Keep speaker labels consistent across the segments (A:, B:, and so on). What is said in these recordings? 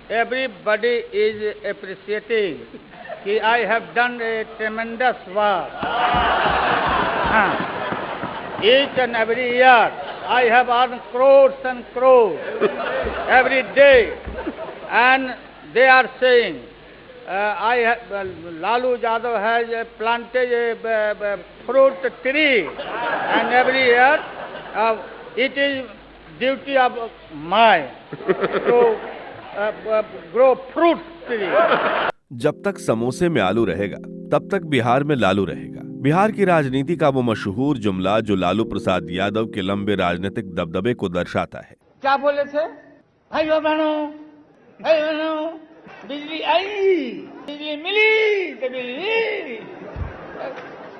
A: everybody is appreciating कि I have done a tremendous work. Each and every year I have earned crores and crores every day, and they are saying Lalu Yadav has planted a fruit tree, and every year it is duty of mine to grow fruit tree.
B: जब तक समोसे में आलू रहेगा तब तक बिहार में लालू रहेगा। बिहार की राजनीति का वो मशहूर जुमला जो लालू प्रसाद यादव के लंबे राजनीतिक दबदबे को दर्शाता है।
A: क्या बोले थे? भाइयों बहनों, बिजली आई, बिजली मिली तो बिजली।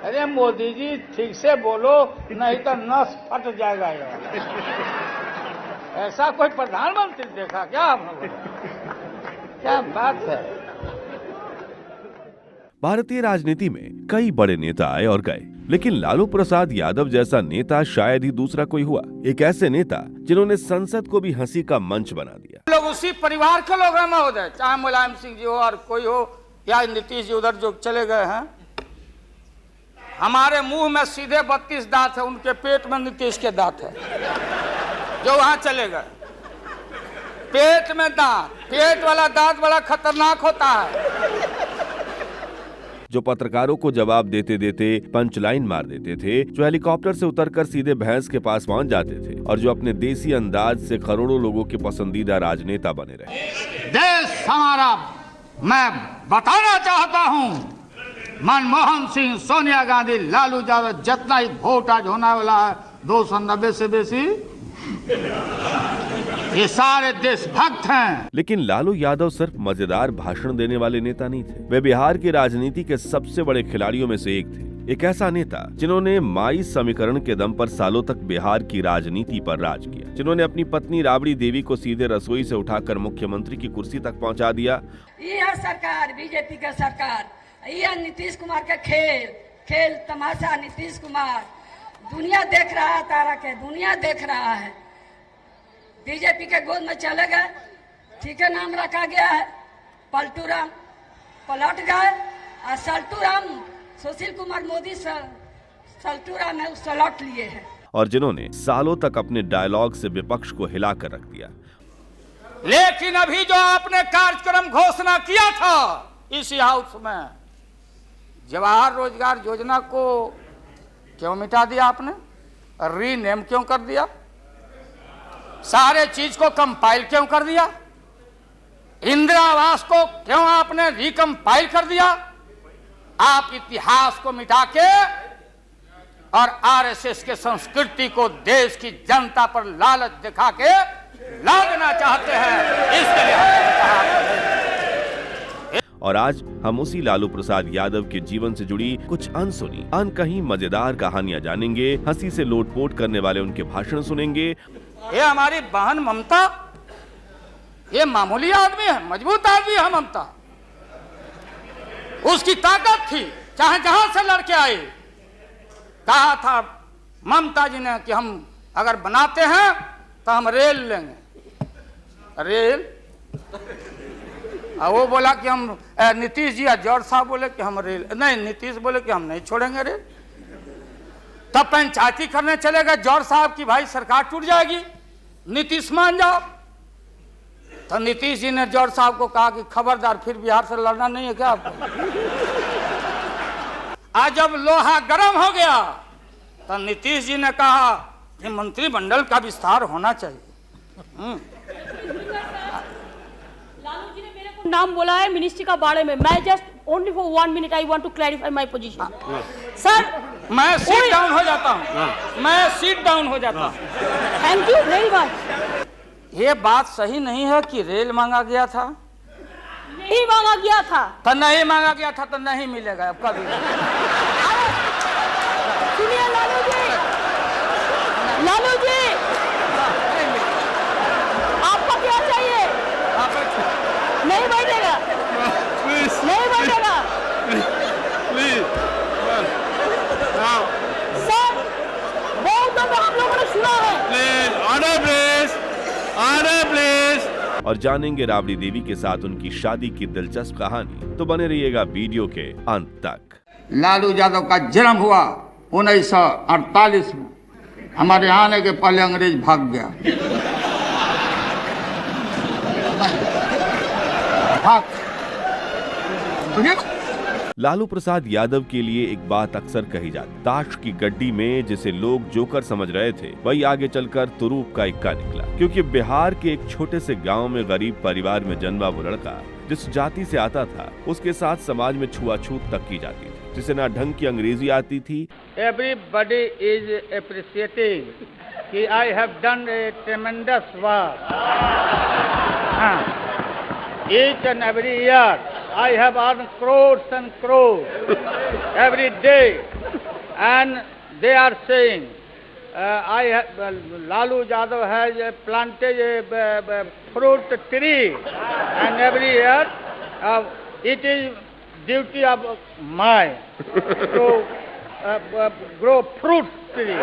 A: अरे मोदी जी ठीक से बोलो, नहीं तो नस फट जाएगा यार। ऐसा कोई प्रधानमंत्री देखा क्या आपने? क्या बात है।
B: भारतीय राजनीति में कई बड़े नेता आए और गए, लेकिन लालू प्रसाद यादव जैसा नेता शायद ही दूसरा कोई हुआ। एक ऐसे नेता जिन्होंने संसद को भी हंसी का मंच बना दिया।
A: लोग उसी परिवार के लोग हैं महोदय, चाहे मुलायम सिंह जी हो और कोई हो या नीतीश जी उधर जो चले गए हैं। हमारे मुंह में सीधे 32 दांत है, उनके पेट में नीतीश के दांत है जो वहां चले गए। पेट में दांत, पेट वाला दांत बड़ा खतरनाक होता है।
B: जो पत्रकारों को जवाब देते देते पंचलाइन मार देते थे, जो हेलीकॉप्टर से उतरकर सीधे भैंस के पास पहुंच जाते थे और जो अपने देसी अंदाज से करोड़ों लोगों के पसंदीदा राजनेता बने रहे।
A: देश हमारा, मैं बताना चाहता हूं, मनमोहन सिंह, सोनिया गांधी, लालू यादव, जितना ही वोट आज होने वाला है 290 से बेसी, ये सारे देशभक्त हैं।
B: लेकिन लालू यादव सिर्फ मजेदार भाषण देने वाले नेता नहीं थे, वे बिहार की राजनीति के सबसे बड़े खिलाड़ियों में से एक थे। एक ऐसा नेता जिन्होंने माई समीकरण के दम पर सालों तक बिहार की राजनीति पर राज किया, जिन्होंने अपनी पत्नी राबड़ी देवी को सीधे रसोई से उठाकर मुख्यमंत्री की कुर्सी तक पहुंचा दिया।
C: यह सरकार, बीजेपी का सरकार, यह नीतीश कुमार का खेल तमाशा। नीतीश कुमार दुनिया देख रहा है, तारा के दुनिया देख रहा है। बीजेपी के गोद में चले गए, ठीक है, नाम रखा गया है पलटू राम, पलट गए। और सल्टू राम, सुशील कुमार मोदी सल्टू राम है, सलट लिए हैं।
B: और जिन्होंने सालों तक अपने डायलॉग से विपक्ष को हिलाकर रख दिया।
A: लेकिन अभी जो आपने कार्यक्रम घोषणा किया था इसी हाउस में, जवाहर रोजगार योजना को क्यों मिटा दिया आपने? रीनेम क्यों कर दिया? सारे चीज को कंपाइल क्यों कर दिया? इंदिरा आवास को क्यों आपने रिकंपाइल कर दिया? आप इतिहास को मिटा के और आरएसएस के संस्कृति को देश की जनता पर लालच दिखा के लादना चाहते हैं। इसके लिए हमने कहा।
B: और आज हम उसी लालू प्रसाद यादव के जीवन से जुड़ी कुछ अनसुनी, अनकही मजेदार कहानियां जानेंगे, हंसी से लोटपोट करने वाले उनके भाषण सुनेंगे।
A: ये हमारी बहन ममता, ये मामूली आदमी है, मजबूत आदमी है ममता। उसकी ताकत थी, चाहे जहां से लड़के आए। कहा था ममता जी ने कि हम अगर बनाते हैं तो हम रेल लेंगे। रेल वो बोला कि हम, नीतीश जी जॉर्ज साहब बोले कि हम रेल नहीं, नीतीश बोले कि हम नहीं छोड़ेंगे रेल। तब पंचायती करने चले गए जॉर्ज साहब की भाई सरकार टूट जाएगी, नीतीश मान जाओ। तो नीतीश जी ने जॉर्ज साहब को कहा कि खबरदार, फिर बिहार से लड़ना नहीं है क्या आपको? आज जब लोहा गर्म हो गया तो नीतीश जी ने कहा कि मंत्रिमंडल का विस्तार होना चाहिए।
D: नाम बोला है मिनिस्ट्री का बारे में। मैं just only for 1 minute I want to clarify my position. Sir,
A: मैं सीट डाउन हो जाता हूँ, मैं सीट डाउन हो जाता हूँ।
D: Thank you very much.
A: ये बात सही नहीं है कि रेल मांगा गया था?
D: नहीं मांगा गया था।
A: तो नहीं मांगा गया था तो नहीं मिलेगा अब कभी।
D: सुनिए लालू जी, लालू जी, आपको क्या चाहिए? नहीं बैठेगा, नहीं बैठेगा। सर, बहुत दफा आप लोगों ने सुना है।
B: Order please, order please. और जानेंगे राबड़ी देवी के साथ उनकी शादी की दिलचस्प कहानी। तो बने रहिएगा वीडियो के अंत तक।
A: लालू यादव का जन्म हुआ 1948 में। हमारे यहाँ आने के पहले अंग्रेज भाग गया।
B: लालू प्रसाद यादव के लिए एक बात अक्सर कही जाती, ताश की गड्डी में जिसे लोग जोकर समझ रहे थे वही आगे चलकर तुरूप का इक्का निकला। क्योंकि बिहार के एक छोटे से गांव में गरीब परिवार में जन्मा वो लड़का जिस जाति से आता था उसके साथ समाज में छुआछूत तक की जाती थी, जिसे ना ढंग की अंग्रेजी आती थी।
A: Everybody is appreciating कि I have done a tremendous work. Each and every year I have earned crores and crores every day, and they are saying Lalu Yadav has planted a fruit tree, and every year it is duty of mine to grow fruit tree.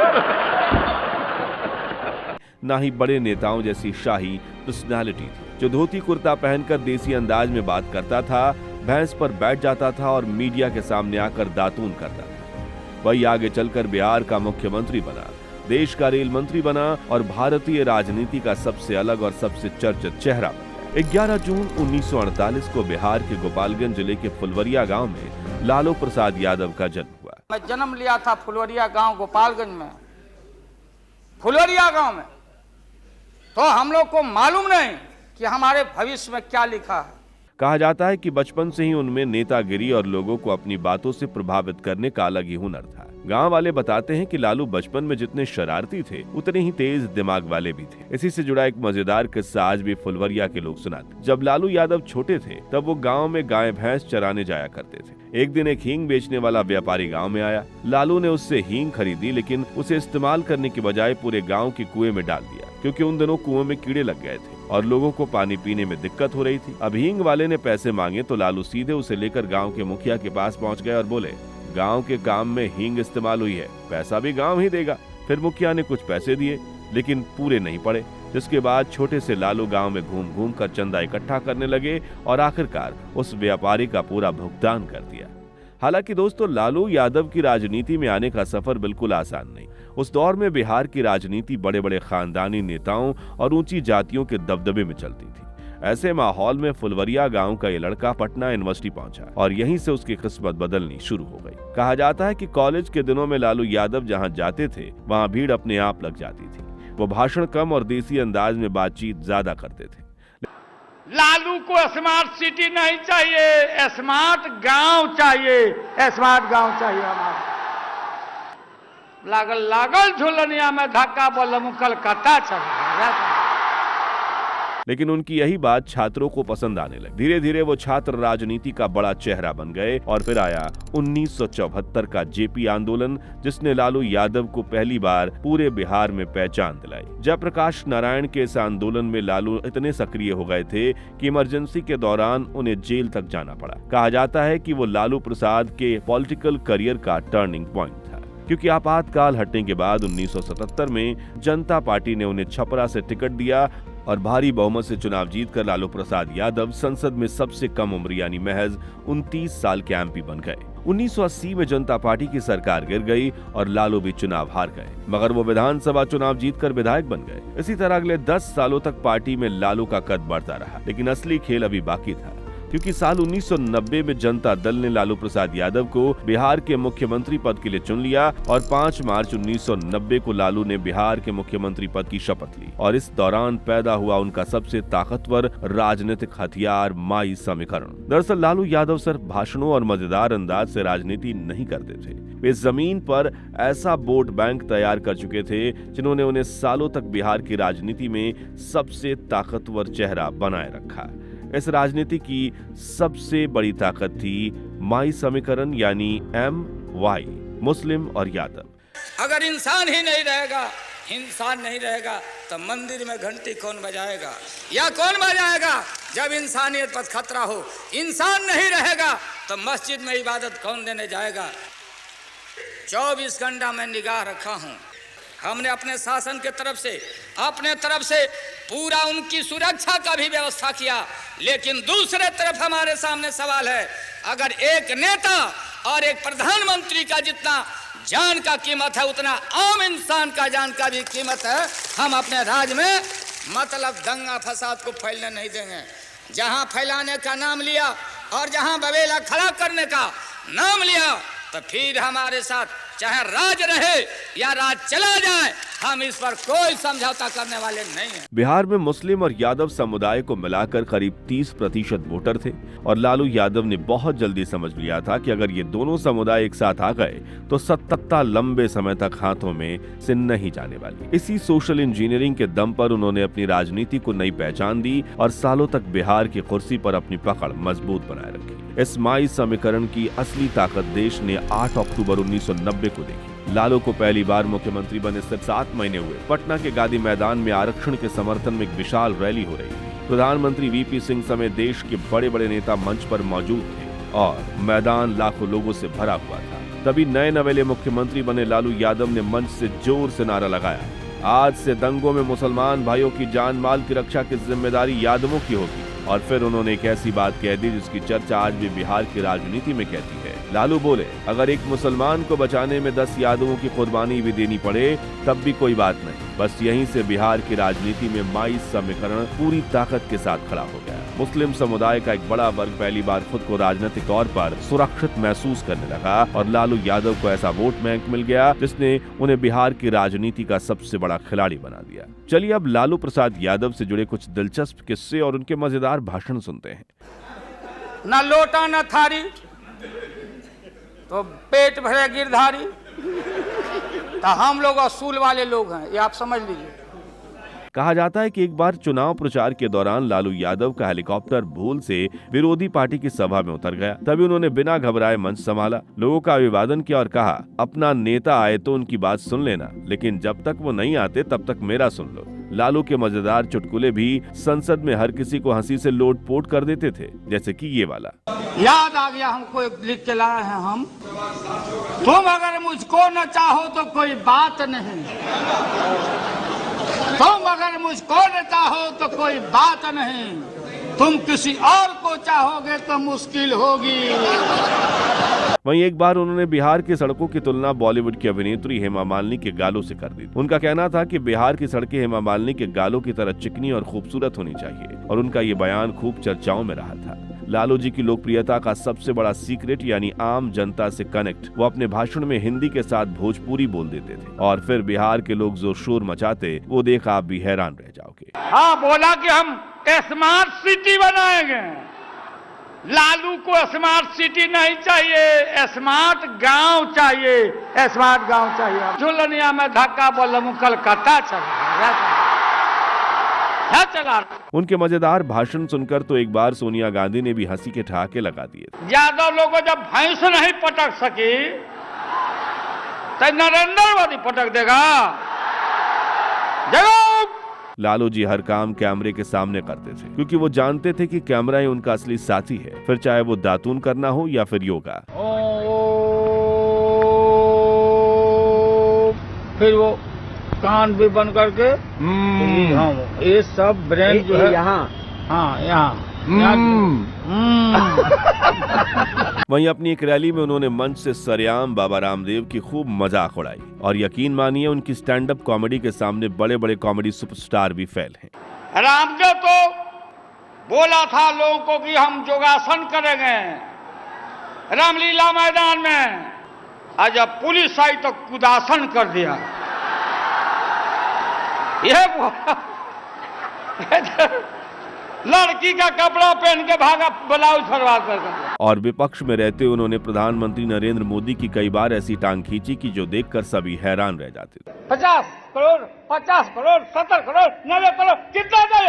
B: ना ही बड़े नेताओं जैसी शाही personality थी, जो धोती कुर्ता पहनकर देसी अंदाज में बात करता था, भैंस पर बैठ जाता था और मीडिया के सामने आकर दातून करता था। वही आगे चलकर बिहार का मुख्यमंत्री बना, देश का रेल मंत्री बना और भारतीय राजनीति का सबसे अलग और सबसे चर्चित चेहरा बना। 11 जून 1948 को बिहार के गोपालगंज जिले के फुलवरिया गांव में लालू प्रसाद यादव का जन्म हुआ।
A: मैं जन्म लिया था फुलवरिया गांव गोपालगंज में। फुलवरिया गांव में तो हम लोग को मालूम नहीं कि हमारे भविष्य में क्या लिखा है।
B: कहा जाता है कि बचपन से ही उनमें नेतागिरी और लोगों को अपनी बातों से प्रभावित करने का अलग ही हुनर था। गांव वाले बताते हैं कि लालू बचपन में जितने शरारती थे उतने ही तेज दिमाग वाले भी थे। इसी से जुड़ा एक मजेदार किस्सा आज भी फुलवरिया के लोग सुनाते। जब लालू यादव छोटे थे तब वो गांव में गाय भैंस चराने जाया करते थे। एक दिन एक हींग बेचने वाला व्यापारी गांव में आया। लालू ने उससे हींग खरीदी, लेकिन उसे इस्तेमाल करने की बजाय पूरे गांव के कुएं में डाल दिया, क्योंकि उन दिनों कुएं में कीड़े लग गए थे और लोगों को पानी पीने में दिक्कत हो रही थी। अब हींग वाले ने पैसे मांगे तो लालू सीधे उसे लेकर गांव के मुखिया के पास पहुंच गए और बोले, गांव के काम में हींग इस्तेमाल हुई है, पैसा भी गांव ही देगा। फिर मुखिया ने कुछ पैसे दिए, लेकिन पूरे नहीं पड़े, जिसके बाद छोटे से लालू गांव में घूम घूम कर चंदा इकट्ठा करने लगे और आखिरकार उस व्यापारी का पूरा भुगतान कर दिया। हालांकि दोस्तों, लालू यादव की राजनीति में आने का सफर बिल्कुल आसान नहीं। उस दौर में बिहार की राजनीति बड़े बड़े खानदानी नेताओं और ऊंची जातियों के दबदबे में चलती थी। ऐसे माहौल में फुलवरिया गांव का ये लड़का पटना यूनिवर्सिटी पहुंचा और यहीं से उसकी किस्मत बदलनी शुरू हो गई। कहा जाता है कि कॉलेज के दिनों में लालू यादव जहां जाते थे वहां भीड़ अपने आप लग जाती थी। वो भाषण कम और देसी अंदाज में बातचीत ज्यादा करते थे।
A: लालू को स्मार्ट सिटी नहीं चाहिए, स्मार्ट गांव चाहिए, स्मार्ट गांव चाहिए हमारा। लागल लागल झुलनिया में धक्का बोलम कलकत्ता चल।
B: लेकिन उनकी यही बात छात्रों को पसंद आने लगी। धीरे धीरे वो छात्र राजनीति का बड़ा चेहरा बन गए और फिर आया 1974 का जेपी आंदोलन, जिसने लालू यादव को पहली बार पूरे बिहार में पहचान दिलाई। जयप्रकाश नारायण के इस आंदोलन में लालू इतने सक्रिय हो गए थे कि इमरजेंसी के दौरान उन्हें जेल तक जाना पड़ा। कहा जाता है कि वो लालू प्रसाद के पॉलिटिकल करियर का टर्निंग पॉइंट था, क्योंकि आपातकाल हटने के बाद 1977 में जनता पार्टी ने उन्हें छपरा से टिकट दिया और भारी बहुमत से चुनाव जीतकर लालू प्रसाद यादव संसद में सबसे कम उम्र यानी महज 29 साल के एमपी बन गए। 1980 में जनता पार्टी की सरकार गिर गई और लालू भी चुनाव हार गए, मगर वो विधानसभा चुनाव जीतकर विधायक बन गए। इसी तरह अगले 10 सालों तक पार्टी में लालू का कद बढ़ता रहा, लेकिन असली खेल अभी बाकी था, क्योंकि साल 1990 में जनता दल ने लालू प्रसाद यादव को बिहार के मुख्यमंत्री पद के लिए चुन लिया और 5 मार्च 1990 को लालू ने बिहार के मुख्यमंत्री पद की शपथ ली। और इस दौरान पैदा हुआ उनका सबसे ताकतवर राजनीतिक हथियार माई समीकरण। दरअसल लालू यादव सिर्फ भाषणों और मजेदार अंदाज से राजनीति नहीं करते थे, वे जमीन पर ऐसा वोट बैंक तैयार कर चुके थे जिन्होंने उन्हें सालों तक बिहार की राजनीति में सबसे ताकतवर चेहरा बनाए रखा। इस राजनीति की सबसे बड़ी ताकत थी माई समीकरण, यानी MY, मुस्लिम और यादव।
A: अगर इंसान ही नहीं रहेगा, इंसान नहीं रहेगा, तो मंदिर में घंटी कौन बजाएगा या कौन बजाएगा? जब इंसानियत पर खतरा हो, इंसान नहीं रहेगा तो मस्जिद में इबादत कौन देने जाएगा? 24 घंटा मैं निगाह रखा हूँ हमने अपने शासन के अपने तरफ से पूरा उनकी सुरक्षा का भी व्यवस्था किया, लेकिन दूसरे तरफ हमारे सामने सवाल है, अगर एक नेता और एक प्रधानमंत्री का जितना जान का कीमत है उतना आम इंसान का जान का भी कीमत है। हम अपने राज्य में मतलब दंगा फसाद को फैलने नहीं देंगे। जहां फैलाने का नाम लिया और जहां बवेला खड़ा करने का नाम लिया तो फिर हमारे साथ चाहे राज रहे या राज चला जाए, हम इस पर कोई समझौता करने वाले नहीं हैं।
B: बिहार में मुस्लिम और यादव समुदाय को मिलाकर करीब 30% वोटर थे और लालू यादव ने बहुत जल्दी समझ लिया था कि अगर ये दोनों समुदाय एक साथ आ गए तो सत्ता लंबे समय तक हाथों में से नहीं जाने वाली। इसी सोशल इंजीनियरिंग के दम पर उन्होंने अपनी राजनीति को नई पहचान दी और सालों तक बिहार की कुर्सी पर अपनी पकड़ मजबूत बनाए रखी। इस माई समीकरण की असली ताकत देश ने 8 अक्टूबर 1990 को देखी। लालू को पहली बार मुख्यमंत्री बने सिर्फ 7 महीने हुए। पटना के गांधी मैदान में आरक्षण के समर्थन में एक विशाल रैली हो रही थी। प्रधानमंत्री वीपी सिंह समेत देश के बड़े बड़े नेता मंच पर मौजूद थे और मैदान लाखों लोगों से भरा हुआ था। तभी नए नवेले मुख्यमंत्री बने लालू यादव ने मंच से जोर से नारा लगाया, आज से दंगों में मुसलमान भाइयों की जान माल की रक्षा की जिम्मेदारी यादवों की होगी। और फिर उन्होंने एक ऐसी बात कह दी जिसकी चर्चा आज भी बिहार की राजनीति में कहती है। लालू बोले, अगर एक मुसलमान को बचाने में 10 यादवों की कुर्बानी भी देनी पड़े तब भी कोई बात नहीं। बस यहीं से बिहार की राजनीति में माई समीकरण पूरी ताकत के साथ खड़ा हो गया। मुस्लिम समुदाय का एक बड़ा वर्ग पहली बार खुद को राजनीतिक तौर पर सुरक्षित महसूस करने लगा और लालू यादव को ऐसा वोट बैंक मिल गया जिसने उन्हें बिहार की राजनीति का सबसे बड़ा खिलाड़ी बना दिया। चलिए अब लालू प्रसाद यादव से जुड़े कुछ दिलचस्प किस्से और उनके मजेदार भाषण सुनते हैं।
A: न लोटा न थारी तो पेट भरे गिरधारी, तो हम लोग असूल वाले लोग हैं, ये आप समझ लीजिए।
B: कहा जाता है कि एक बार चुनाव प्रचार के दौरान लालू यादव का हेलीकॉप्टर भूल से विरोधी पार्टी की सभा में उतर गया। तभी उन्होंने बिना घबराए मंच संभाला, लोगों का अभिवादन किया और कहा, अपना नेता आए तो उनकी बात सुन लेना, लेकिन जब तक वो नहीं आते तब तक मेरा सुन लो। लालू के मजेदार चुटकुले भी संसद में हर किसी को हंसी से लोटपोट कर देते थे, जैसे कि ये वाला।
A: याद आ गया हमको, एक लिख के लाए हैं हम, तुम अगर मुझको न चाहो तो कोई बात नहीं, तुम अगर मुझको न चाहो तो कोई बात नहीं, तुम किसी और को चाहोगे तो मुश्किल होगी।
B: वहीं एक बार उन्होंने बिहार की सड़कों की तुलना बॉलीवुड की अभिनेत्री हेमा मालिनी के गालों से कर दी। उनका कहना था कि बिहार की सड़कें हेमा मालिनी के गालों की तरह चिकनी और खूबसूरत होनी चाहिए और उनका ये बयान खूब चर्चाओं में रहा था। लालू जी की लोकप्रियता का सबसे बड़ा सीक्रेट यानी आम जनता से कनेक्ट, वो अपने भाषण में हिंदी के साथ भोजपुरी बोल देते थे और फिर बिहार के लोग जो शोर मचाते वो देख आप भी हैरान रह जाओगे।
A: हाँ, बोला कि हम स्मार्ट सिटी बनाएंगे। लालू को स्मार्ट सिटी नहीं चाहिए, स्मार्ट गांव चाहिए, स्मार्ट गांव चाहिए। झुलनिया में धक्का बोलूं कलकत्ता चला।
B: उनके मजेदार भाषण सुनकर तो एक बार सोनिया गांधी ने भी हंसी के ठहाके लगा दिए।
A: यादव लोगों जब भैंस नहीं पटक सकी तो नरेंद्र मोदी पटक देगा।
B: लालू जी हर काम कैमरे के सामने करते थे क्योंकि वो जानते थे कि कैमरा ही उनका असली साथी है, फिर चाहे वो दातून करना हो या फिर योगा।
A: फिर वो कान भी बंद करके ये सब ब्रेन जो है यहाँ, हाँ यहाँ।
B: वहीं अपनी एक रैली में उन्होंने मंच से सरेआम बाबा रामदेव की खूब मजाक उड़ाई और यकीन मानिए उनकी स्टैंड अप कॉमेडी के सामने बड़े बड़े कॉमेडी सुपरस्टार भी फेल हैं।
A: रामदेव तो बोला था लोगों को कि हम योगासन करेंगे रामलीला मैदान में, आज जब पुलिस आई तो कुदासन कर दिया। लड़की का कपड़ा पहन के भागा, ब्लाउज फरवा कर।
B: और विपक्ष में रहते उन्होंने प्रधानमंत्री नरेंद्र मोदी की कई बार ऐसी टांग खींची कि जो देखकर सभी हैरान रह जाते थे।
A: 50 करोड़ 70 करोड़ 90 करोड़ कितना दे?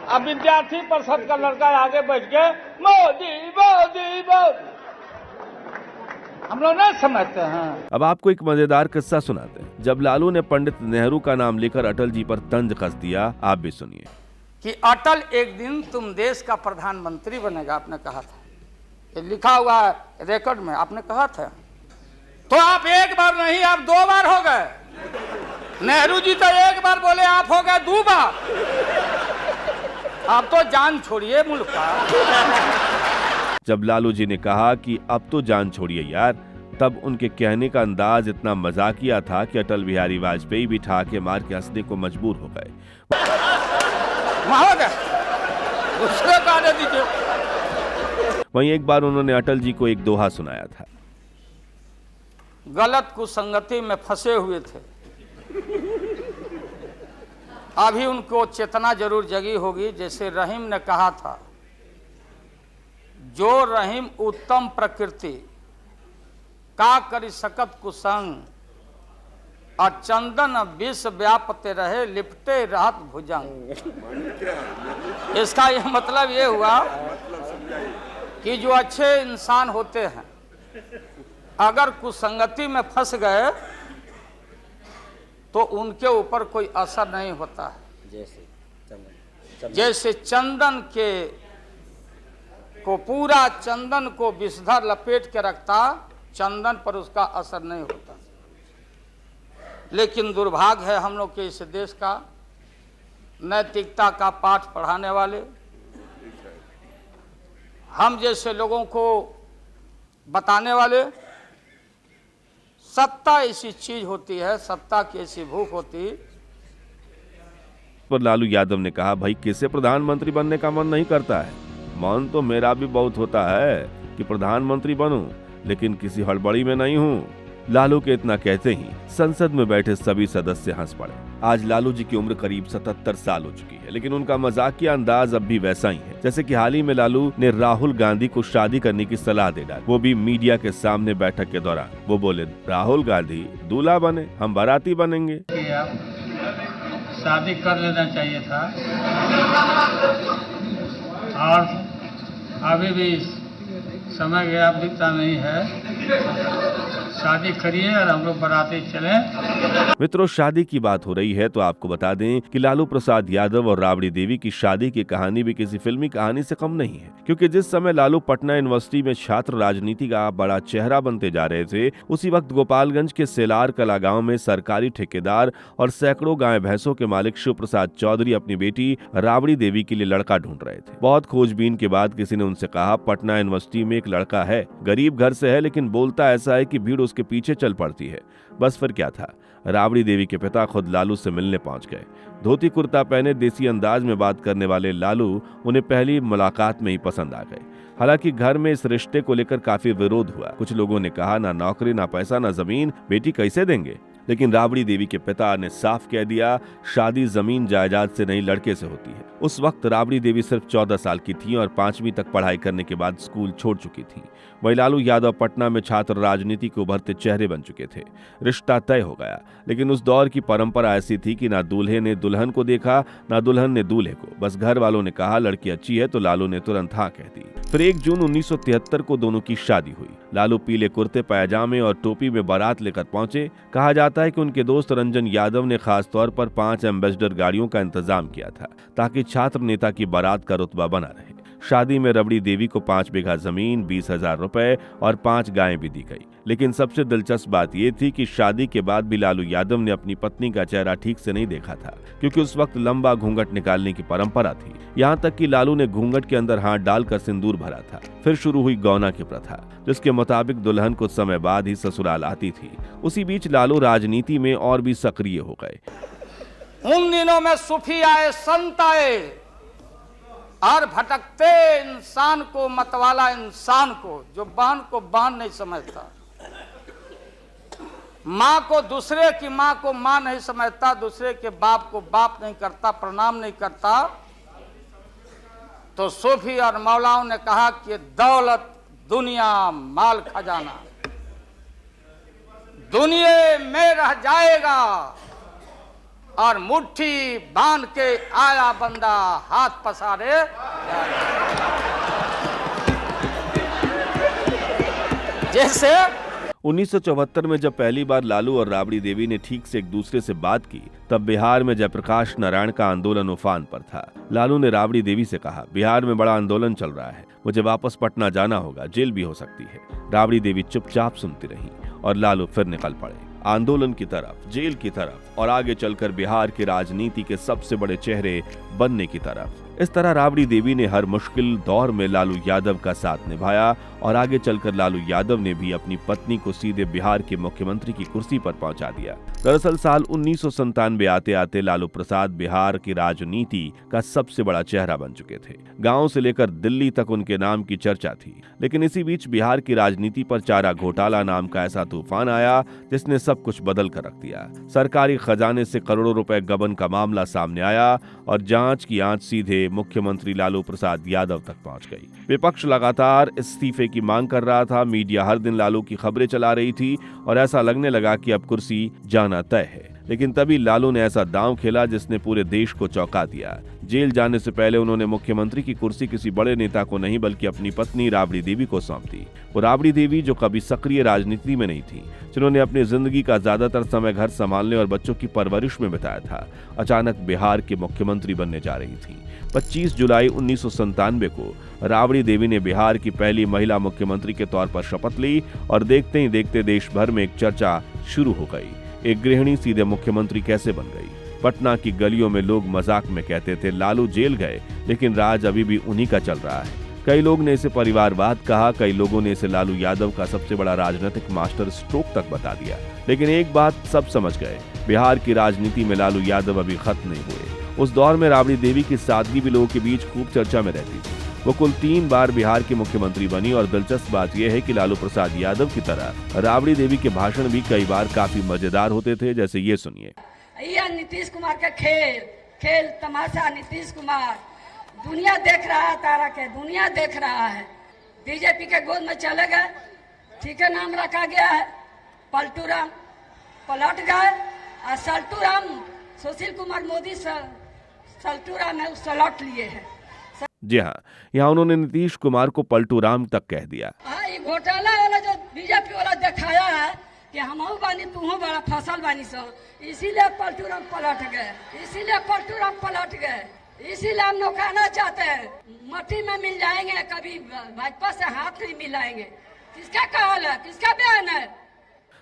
A: अब विद्यार्थी परिषद का लड़का आगे बैठ के मोदी मोदी मोदी, हम लोग नहीं समझते हैं।
B: अब आपको एक मजेदार किस्सा सुनाते हैं। जब लालू ने पंडित नेहरू का नाम लेकर अटल जी पर तंज कस दिया, आप भी सुनिए।
A: कि अटल एक दिन तुम देश का प्रधानमंत्री बनेगा, आपने कहा था, ये लिखा हुआ है रिकॉर्ड में, आपने कहा था। तो आप एक बार नहीं, आप 2 बार हो गए। नेहरू जी तो एक बार बोले, आप हो गए 2 बार। आप तो जान छोड़िए मुल्क का।
B: जब लालू जी ने कहा कि अब तो जान छोड़िए यार, तब उनके कहने का अंदाज इतना मजाकिया था कि अटल बिहारी वाजपेयी भी ठाके मार के हंसने को मजबूर हो गए।
A: महोदय, दूसरे का आने दीजिए।
B: वहीं एक बार उन्होंने अटल जी को एक दोहा सुनाया था।
A: गलत कुसंगति में फंसे हुए थे, अभी उनको चेतना जरूर जगी होगी। जैसे रहीम ने कहा था, जो रहीम उत्तम प्रकृति का करी सकत कुसंग, और चंदन विष व्यापते रहे लिपटे रहत भुजंग। इसका यह मतलब ये हुआ कि जो अच्छे इंसान होते हैं अगर कुसंगति में फंस गए तो उनके ऊपर कोई असर नहीं होता है। जैसे चंदन के को पूरा चंदन को विषधर लपेट के रखता, चंदन पर उसका असर नहीं होता। लेकिन दुर्भाग्य है हम लोग के इस देश का, नैतिकता का पाठ पढ़ाने वाले हम जैसे लोगों को बताने वाले, सत्ता ऐसी चीज होती है, सत्ता की ऐसी भूख होती।
B: पर लालू यादव ने कहा, भाई किसे प्रधानमंत्री बनने का मन नहीं करता है? मन तो मेरा भी बहुत होता है कि प्रधानमंत्री बनूं, लेकिन किसी हड़बड़ी में नहीं हूं। लालू के इतना कहते ही संसद में बैठे सभी सदस्य हंस पड़े। आज लालू जी की उम्र करीब 77 साल हो चुकी है, लेकिन उनका मजाकिया अंदाज अब भी वैसा ही है। जैसे कि हाल ही में लालू ने राहुल गांधी को शादी करने की सलाह दे डाली, वो भी मीडिया के सामने बैठक के दौरान। वो बोले, राहुल गांधी दूल्हा बने, हम बाराती बनेंगे।
E: शादी कर लेना चाहिए था, और अभी भी समय गया बीता नहीं है। शादी करिए और हम लोग बाराती चले।
B: मित्रों, शादी की बात हो रही है तो आपको बता दें कि लालू प्रसाद यादव और राबड़ी देवी की शादी की कहानी भी किसी फिल्मी कहानी से कम नहीं है। क्योंकि जिस समय लालू पटना यूनिवर्सिटी में छात्र राजनीति का बड़ा चेहरा बनते जा रहे थे, उसी वक्त गोपालगंज के सेलार कला गांव में सरकारी ठेकेदार और सैकड़ों गाय भैंसों के मालिक शिव प्रसाद चौधरी अपनी बेटी राबड़ी देवी के लिए लड़का ढूंढ रहे थे। बहुत खोजबीन के बाद किसी ने उनसे कहा, पटना यूनिवर्सिटी में एक लड़का है, गरीब घर से है, लेकिन बोलता ऐसा है कि भीड़ उसके पीछे चल पड़ती है। बस फिर क्या था, राबड़ी देवी के पिता खुद लालू से मिलने पहुंच गए। धोती कुर्ता पहने देसी अंदाज में बात करने वाले लालू उन्हें पहली मुलाकात में ही पसंद आ गए। हालांकि घर में इस रिश्ते को लेकर काफी विरोध हुआ। कुछ लोगों ने कहा, ना नौकरी, ना पैसा, ना जमीन, बेटी कैसे देंगे? लेकिन राबड़ी देवी के पिता ने साफ कह दिया, शादी जमीन जायदाद से नहीं, लड़के से होती है। उस वक्त राबड़ी देवी सिर्फ 14 साल की थी और 5वीं तक पढ़ाई करने के बाद स्कूल छोड़ चुकी थी। वही लालू यादव पटना में छात्र राजनीति के उभरते चेहरे बन चुके थे। रिश्ता तय हो गया, लेकिन उस दौर की परंपरा ऐसी थी कि ना दूल्हे ने दुल्हन को देखा, ना दुल्हन ने दूल्हे को। बस घर वालों ने कहा लड़की अच्छी है तो लालू ने तुरंत हाँ कह दी। फिर 1 जून 1973 को दोनों की शादी हुई। लालू पीले कुर्ते पैजामे और टोपी में बारात लेकर पहुंचे। कहा जाता है कि उनके दोस्त रंजन यादव ने खास तौर पर 5 एम्बेसडर गाड़ियों का इंतजाम किया था ताकि छात्र नेता की बारात का रुतबा बना रहे। शादी में रबड़ी देवी को 5 बीघा जमीन, 20,000 रुपए और 5 गायें भी दी गई। लेकिन सबसे दिलचस्प बात यह थी कि शादी के बाद भी लालू यादव ने अपनी पत्नी का चेहरा ठीक से नहीं देखा था, क्योंकि उस वक्त लंबा घूंघट निकालने की परंपरा थी। यहाँ तक कि लालू ने घूंघट के अंदर हाथ डालकर सिंदूर भरा था। फिर शुरू हुई गौना की प्रथा, जिसके मुताबिक दुल्हन कुछ समय बाद ही ससुराल आती थी। उसी बीच लालू राजनीति में और भी सक्रिय हो गए।
A: उन दिनों में सूफी आए, संत आए, और भटकते इंसान को, मतवाला इंसान को, जो बहन को बहन नहीं समझता, माँ को दूसरे की माँ को माँ नहीं समझता, दूसरे के बाप को बाप नहीं करता, प्रणाम नहीं करता, तो सूफी और मौलाओं ने कहा कि दौलत, दुनिया, माल खजाना दुनिया में रह जाएगा, और मुट्ठी बांध के आया बंदा हाथ पसारे। जैसे
B: 1974 में जब पहली बार लालू और राबड़ी देवी ने ठीक से एक दूसरे से बात की, तब बिहार में जयप्रकाश नारायण का आंदोलन उफान पर था। लालू ने राबड़ी देवी से कहा, बिहार में बड़ा आंदोलन चल रहा है, मुझे वापस पटना जाना होगा, जेल भी हो सकती है। राबड़ी देवी चुपचाप सुनती रही और लालू फिर निकल पड़े, आंदोलन की तरफ, जेल की तरफ और आगे चलकर बिहार की राजनीति के सबसे बड़े चेहरे बनने की तरफ। इस तरह राबड़ी देवी ने हर मुश्किल दौर में लालू यादव का साथ निभाया और आगे चलकर लालू यादव ने भी अपनी पत्नी को सीधे बिहार के मुख्यमंत्री की कुर्सी पर पहुंचा दिया। दरअसल साल 1997 आते आते लालू प्रसाद बिहार की राजनीति का सबसे बड़ा चेहरा बन चुके थे। गांव से लेकर दिल्ली तक उनके नाम की चर्चा थी। लेकिन इसी बीच बिहार की राजनीति पर चारा घोटाला नाम का ऐसा तूफान आया जिसने सब कुछ बदल कर रख दिया। सरकारी खजाने से करोड़ों रुपए गबन का मामला सामने आया और जांच की आंच सीधे मुख्यमंत्री लालू प्रसाद यादव तक पहुंच गई। विपक्ष लगातार इस्तीफे की मांग कर रहा था, मीडिया हर दिन लालू की खबरें चला रही थी और ऐसा लगने लगा कि अब कुर्सी जाना तय है। लेकिन तभी लालू ने ऐसा दांव खेला जिसने पूरे देश को चौंका दिया। जेल जाने से पहले उन्होंने मुख्यमंत्री की कुर्सी किसी बड़े नेता को नहीं बल्कि अपनी पत्नी राबड़ी देवी को सौंप दी। वो राबड़ी देवी जो कभी सक्रिय राजनीति में नहीं थी, जिन्होंने अपनी जिंदगी का ज्यादातर समय घर संभालने और बच्चों की परवरिश में बिताया था, अचानक बिहार के मुख्यमंत्री बनने जा रही थी। 25 जुलाई 1997 को राबड़ी देवी ने बिहार की पहली महिला मुख्यमंत्री के तौर पर शपथ ली और देखते ही देखते देश भर में एक चर्चा शुरू हो गई, एक गृहिणी सीधे मुख्यमंत्री कैसे बन गई। पटना की गलियों में लोग मजाक में कहते थे, लालू जेल गए लेकिन राज अभी भी उन्हीं का चल रहा है। कई लोग ने इसे परिवारवाद कहा, कई लोगों ने इसे लालू यादव का सबसे बड़ा राजनीतिक मास्टर स्ट्रोक तक बता दिया। लेकिन एक बात सब समझ गए, बिहार की राजनीति में लालू यादव अभी खत्म नहीं हुए। उस दौर में राबड़ी देवी की सादगी भी लोगों के बीच खूब चर्चा में रहती थी। वो कुल 3 बार बिहार की मुख्यमंत्री बनी और दिलचस्प बात यह है कि लालू प्रसाद यादव की तरह राबड़ी देवी के भाषण भी कई बार काफी मजेदार होते थे, जैसे ये सुनिए।
C: यह नीतीश कुमार का खेल तमाशा। नीतीश कुमार दुनिया देख रहा है, तारा के दुनिया देख रहा है। बीजेपी के गोद में चले गए, ठीक है, नाम रखा गया है पलटू राम, पलट गए और सल्टू राम, सुशील कुमार मोदी सल्टू राम है, सलट लिए हैं।
B: जी हाँ, यहाँ उन्होंने नीतीश कुमार को पलटू राम तक कह दिया।
C: हाँ, ये घोटाला वाला जो बीजेपी वाला दिखाया है कि हम बानी तू बड़ा फसल बानी सो, इसीलिए पलटू राम पलट गए, इसीलिए पलटू राम पलट गए। इसीलिए हम लोग कहना चाहते हैं, मट्टी में मिल जाएंगे, कभी भाजपा से हाथ नहीं मिलाएंगे। किसका कहल है, किसका बयान है?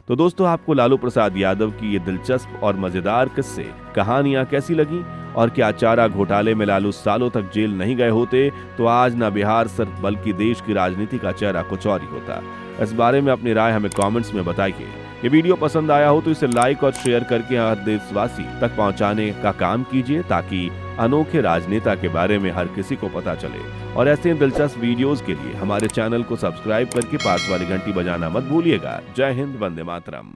B: तो दोस्तों, आपको लालू प्रसाद यादव की ये दिलचस्प और मजेदार किस्से कहानियां कैसी लगी और क्या चारा घोटाले में लालू सालों तक जेल नहीं गए होते तो आज न बिहार सिर्फ बल्कि देश की राजनीति का चेहरा कुछ और ही होता। इस बारे में अपनी राय हमें कमेंट्स में बताइए। ये वीडियो पसंद आया हो तो इसे लाइक और शेयर करके हर देशवासी तक पहुंचाने का काम कीजिए ताकि अनोखे राजनेता के बारे में हर किसी को पता चले। और ऐसे दिलचस्प वीडियोस के लिए हमारे चैनल को सब्सक्राइब करके पास वाली घंटी बजाना मत भूलिएगा। जय हिंद, वंदे मातरम।